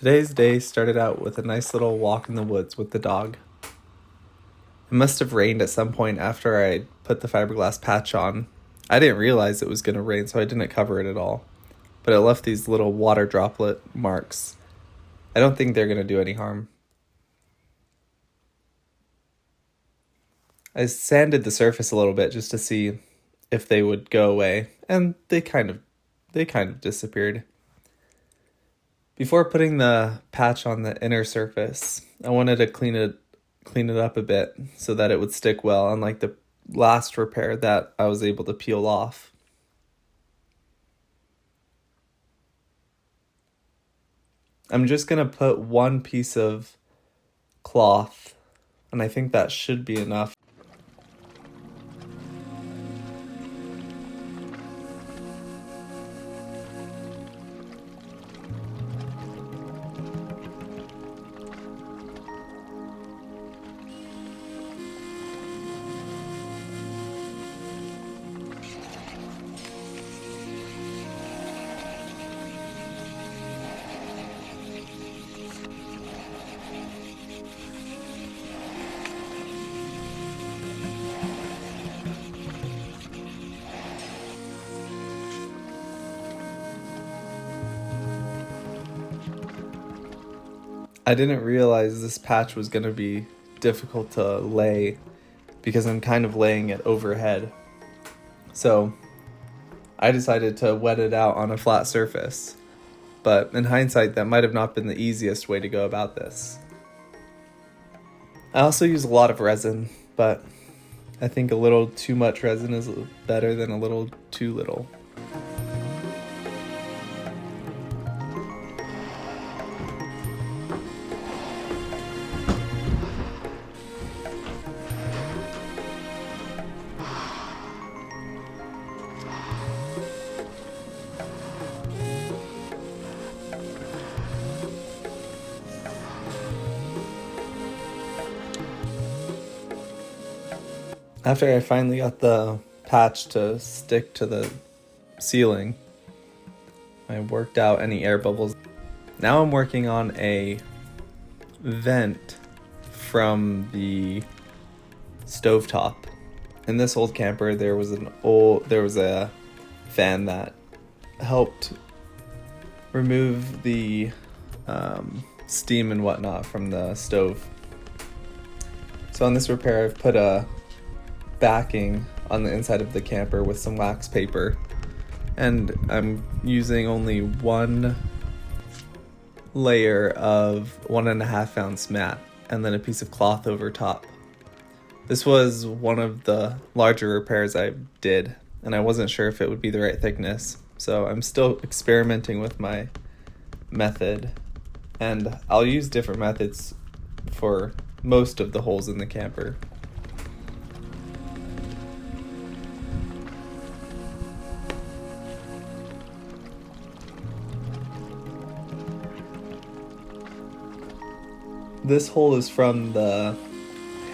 Today's day started out with a nice little walk in the woods with the dog. It must have rained at some point after I put the fiberglass patch on. I didn't realize it was going to rain, so I didn't cover it at all. But it left these little water droplet marks. I don't think they're going to do any harm. I sanded the surface a little bit just to see if they would go away, and they kind of disappeared. Before putting the patch on the inner surface, I wanted to clean it up a bit so that it would stick well, unlike the last repair that I was able to peel off. I'm just going to put one piece of cloth, and I think that should be enough. I didn't realize this patch was going to be difficult to lay because I'm kind of laying it overhead. So I decided to wet it out on a flat surface. But in hindsight, that might have not been the easiest way to go about this. I also use a lot of resin, but I think a little too much resin is better than a little too little. After I finally got the patch to stick to the ceiling, I worked out any air bubbles. Now I'm working on a vent from the stovetop. In this old camper, there was a fan that helped remove the steam and whatnot from the stove. So on this repair, I've put a backing on the inside of the camper with some wax paper, and I'm using only one layer of 1.5 ounce mat and then a piece of cloth over top. This was one of the larger repairs I did, and I wasn't sure if it would be the right thickness, so I'm still experimenting with my method, and I'll use different methods for most of the holes in the camper. This hole is from the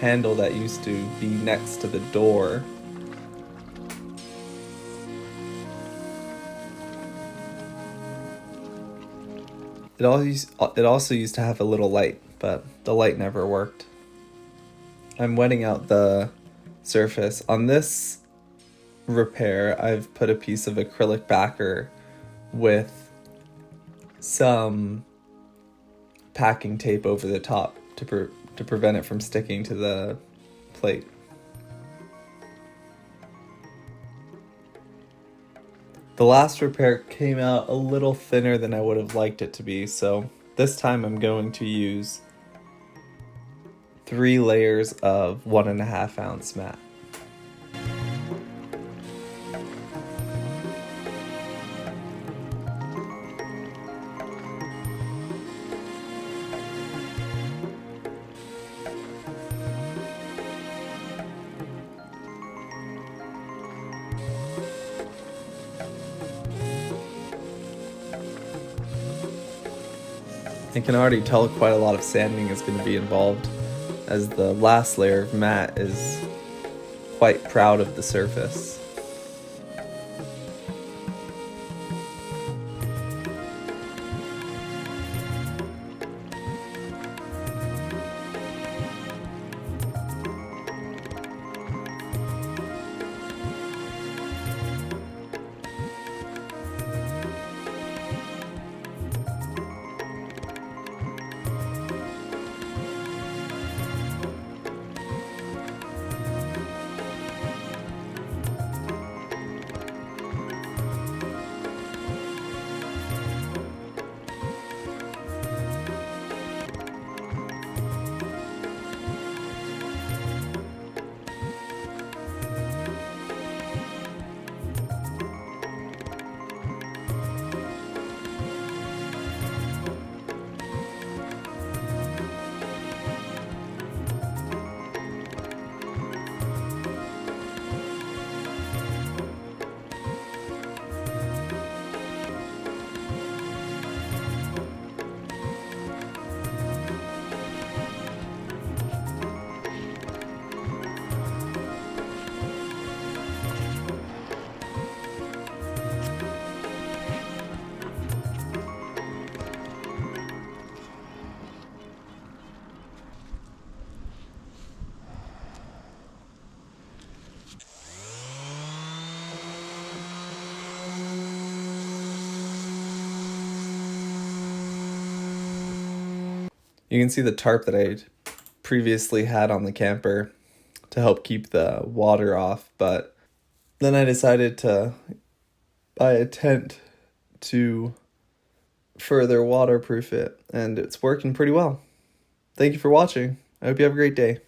handle that used to be next to the door. It also used to have a little light, but the light never worked. I'm wetting out the surface. On this repair, I've put a piece of acrylic backer with some packing tape over the top to prevent it from sticking to the plate. The last repair came out a little thinner than I would have liked it to be, so this time I'm going to use 3 layers of 1.5 ounce mat. I can already tell quite a lot of sanding is going to be involved, as the last layer of mat is quite proud of the surface. You can see the tarp that I previously had on the camper to help keep the water off, but then I decided to buy a tent to further waterproof it, and it's working pretty well. Thank you for watching. I hope you have a great day.